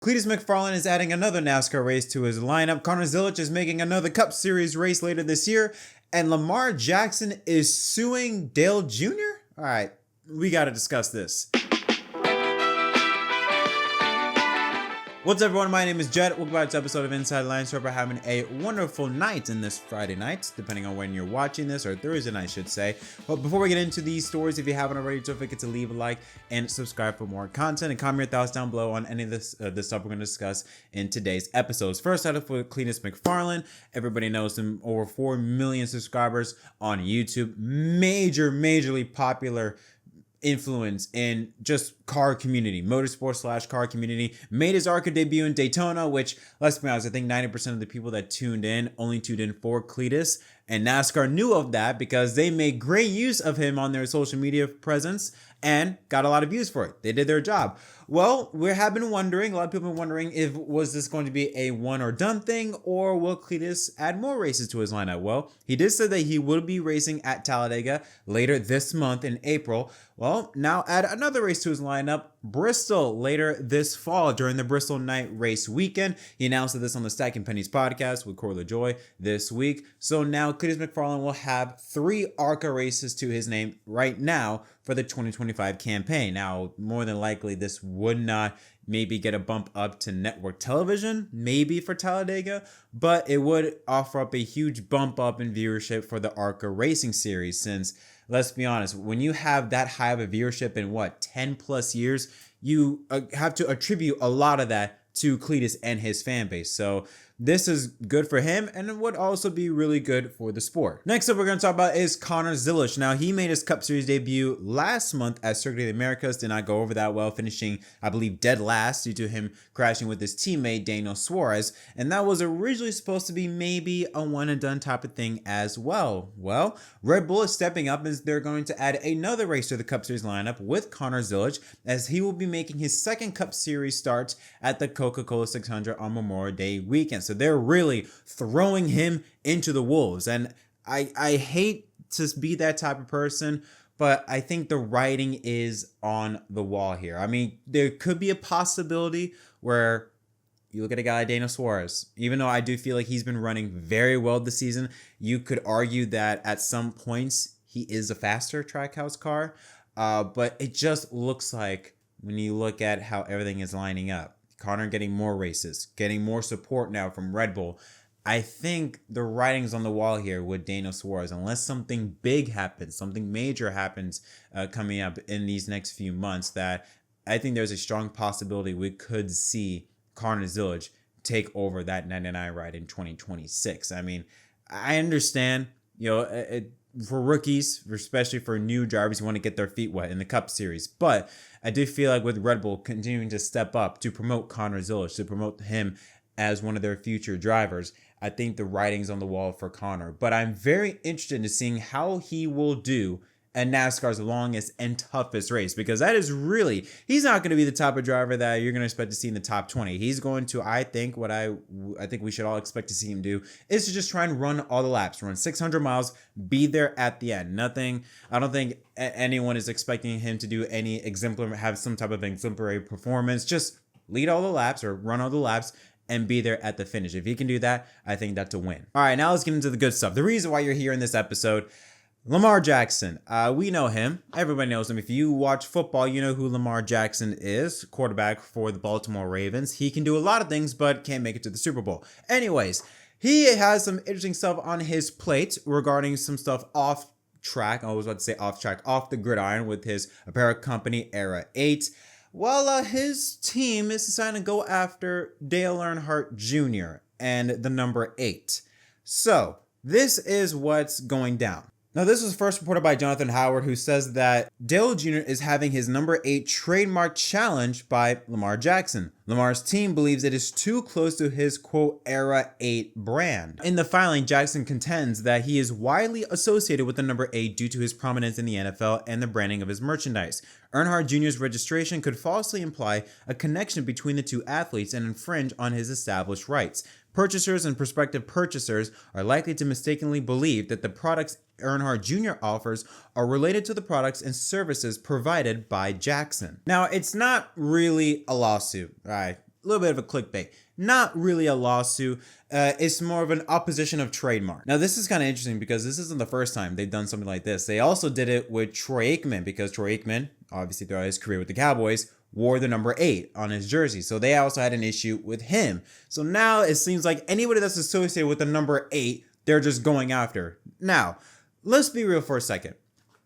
Cleetus McFarland is adding another NASCAR race to his lineup. Zilisch is making another Cup Series race later this year. And Lamar Jackson is suing Dale Jr.? All right, we got to discuss this. What's up, everyone? My name is Jed. Welcome back to an episode of Inside Lines. Hope you're having a wonderful night in this Friday night, depending on when you're watching this, or Thursday night, I should say. But before we get into these stories, if you haven't already, don't forget to leave a like and subscribe for more content, and comment your thoughts down below on any of this stuff we're going to discuss in today's episodes. First, out of Cleetus McFarland. Everybody knows him. Over 4 million subscribers on YouTube. Majorly popular influence in just car community, motorsport / car community. Made his ARCA debut in Daytona, which, let's be honest, I think 90% of the people that tuned in only tuned in for Cleetus, and NASCAR knew of that because they made great use of him on their social media presence and got a lot of views for it. They did their job. Well, we have been wondering, a lot of people have been wondering, if was this going to be a one or done thing, or will Cleetus add more races to his lineup? Well, he did say that he will be racing at Talladega later this month in April. Well, now add another race to his lineup, Bristol, later this fall during the Bristol Night Race weekend. He announced this on the Stacking Pennies podcast with Corey LaJoy this week. So now Cleetus McFarland will have 3 ARCA races to his name right now for the 2025 campaign. Now, more than likely, this would not maybe get a bump up to network television, maybe for Talladega, but it would offer up a huge bump up in viewership for the ARCA racing series, since, let's be honest, when you have that high of a viewership in 10 plus years, you have to attribute a lot of that to Cleetus and his fan base. So this is good for him, and it would also be really good for the sport. Next up, we're going to talk about is Zilisch. Now, he made his Cup Series debut last month at Circuit of the Americas. Did not go over that well, finishing, I believe, dead last due to him crashing with his teammate, Daniel Suarez. And that was originally supposed to be maybe a one and done type of thing as well. Well, Red Bull is stepping up as they're going to add another race to the Cup Series lineup with Zilisch, as he will be making his second Cup Series start at the Coca-Cola 600 on Memorial Day weekend. So they're really throwing him into the wolves. And I hate to be that type of person, but I think the writing is on the wall here. I mean, there could be a possibility where you look at a guy like Daniel Suarez. Even though I do feel like he's been running very well this season, you could argue that at some points he is a faster Trackhouse car. But it just looks like, when you look at how everything is lining up, Connor getting more races, getting more support now from Red Bull, I think the writing's on the wall here with Daniel Suarez. Unless something big happens, something major happens coming up in these next few months, that I think there's a strong possibility we could see Zilisch take over that 99 ride in 2026. I mean, I understand, for rookies, especially for new drivers who want to get their feet wet in the Cup Series. But I do feel like with Red Bull continuing to step up to promote Zilisch, to promote him as one of their future drivers, I think the writing's on the wall for Connor. But I'm very interested in seeing how he will do at NASCAR's longest and toughest race, because that is really, he's not going to be the type of driver that you're going to expect to see in the top 20. He's going to, I think we should all expect to see him do is to just try and run all the laps, run 600 miles, be there at the end. I don't think anyone is expecting him to do any have some type of exemplary performance. Just lead all the laps or run all the laps and be there at the finish. If he can do that, I think that's a win. All right, now let's get into the good stuff. The reason why you're here in this episode: Lamar Jackson. We know him. Everybody knows him. If you watch football, you know who Lamar Jackson is, quarterback for the Baltimore Ravens. He can do a lot of things, but can't make it to the Super Bowl. Anyways, he has some interesting stuff on his plate regarding some stuff off track. I was about to say off track, off the gridiron with his apparel company, Era 8. Well, his team is deciding to go after Dale Earnhardt Jr. and the number 8. So this is what's going down. Now, this was first reported by Jonathan Howard, who says that Dale Jr. is having his number 8 trademark challenged by Lamar Jackson. Lamar's team believes it is too close to his, quote, Era 8 brand. In the filing, Jackson contends that he is widely associated with the number 8 due to his prominence in the NFL and the branding of his merchandise. Earnhardt Jr.'s registration could falsely imply a connection between the two athletes and infringe on his established rights. Purchasers and prospective purchasers are likely to mistakenly believe that the products Earnhardt Jr. offers are related to the products and services provided by Jackson. Now, it's not really a lawsuit, right? a little bit of a clickbait. Not really a lawsuit. It's more of an opposition of Trademark. Now, this is kind of interesting because this isn't the first time they've done something like this. They also did it with Troy Aikman because Troy Aikman, obviously throughout his career with the Cowboys, wore the number 8 on his jersey. So they also had an issue with him. So now it seems like anybody that's associated with the number 8, they're just going after. Now, let's be real for a second.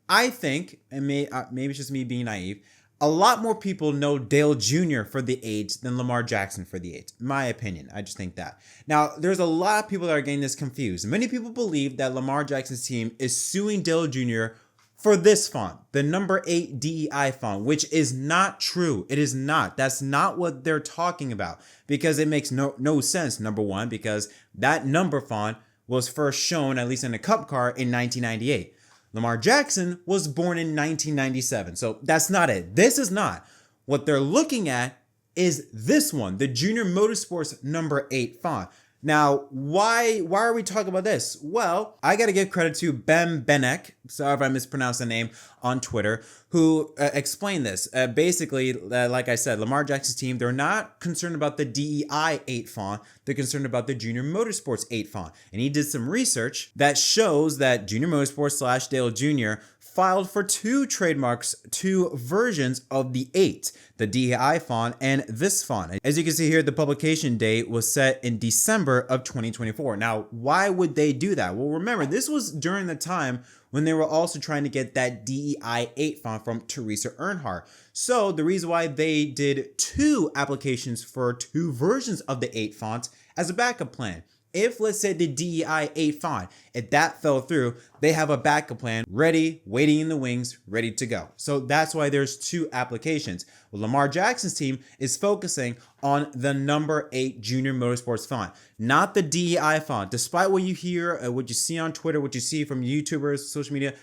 I think, and maybe it's just me being naive, a lot more people know Dale Jr. for the 8 than Lamar Jackson for the 8. My opinion. I just think that. Now, there's a lot of people that are getting this confused. Many people believe that Lamar Jackson's team is suing Dale Jr. for this font, the number 8 DEI font, which is not true. It is not. That's not what they're talking about because it makes no sense, number one, because that number font was first shown, at least in a cup car, in 1998. Lamar Jackson was born in 1997. So that's not it. This is not. What they're looking at is this one, the Junior Motorsports number 8 font. Now, why are we talking about this? Well, I got to give credit to Ben Benek, sorry if I mispronounced the name, on Twitter, who explained this. Basically, like I said, Lamar Jackson's team, they're not concerned about the DEI 8 font. They're concerned about the Junior Motorsports 8 font. And he did some research that shows that Junior Motorsports / Dale Jr. filed for 2 trademarks, 2 versions of the 8, the DEI font and this font. As you can see here, the publication date was set in December of 2024. Now, why would they do that? Well, remember, this was during the time when they were also trying to get that DEI 8 font from Teresa Earnhardt. So the reason why they did 2 applications for 2 versions of the 8 font as a backup plan. If, let's say, the DEI 8 font, if that fell through, they have a backup plan ready, waiting in the wings, ready to go. So that's why there's 2 applications. Well, Lamar Jackson's team is focusing on the number 8 Junior Motorsports font, not the DEI font. Despite what you hear, what you see on Twitter, what you see from YouTubers, social media,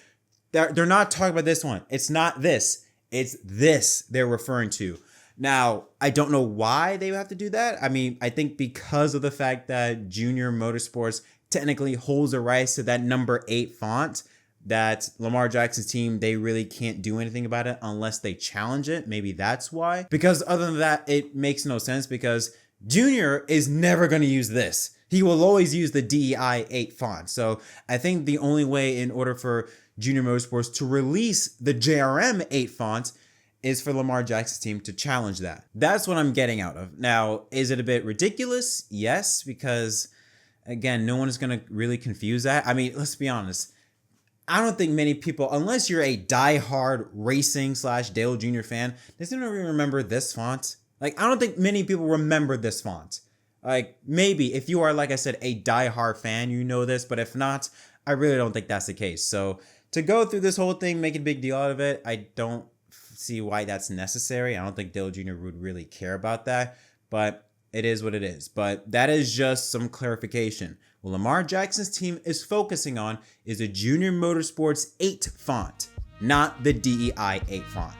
they're not talking about this one. It's not this. It's this they're referring to. Now, I don't know why they have to do that. I mean, I think because of the fact that Junior Motorsports technically holds the rights to that number 8 font, that Lamar Jackson's team, they really can't do anything about it unless they challenge it. Maybe that's why. Because other than that, it makes no sense because Junior is never going to use this. He will always use the DEI 8 font. So I think the only way in order for Junior Motorsports to release the JRM 8 font is for Lamar Jackson's team to challenge that. That's what I'm getting out of. Now, is it a bit ridiculous? Yes, because again, no one is going to really confuse that. I mean, let's be honest. I don't think many people, unless you're a diehard racing / Dale Jr. fan, does anyone really remember this font? Like, I don't think many people remember this font. Like, maybe if you are, like I said, a diehard fan, you know this, but if not, I really don't think that's the case. So to go through this whole thing, make a big deal out of it, I don't see why that's necessary. I don't think Dale Jr. would really care about that, but it is what it is. But that is just some clarification. What Lamar Jackson's team is focusing on is a Junior Motorsports 8 font, not the DEI 8 font.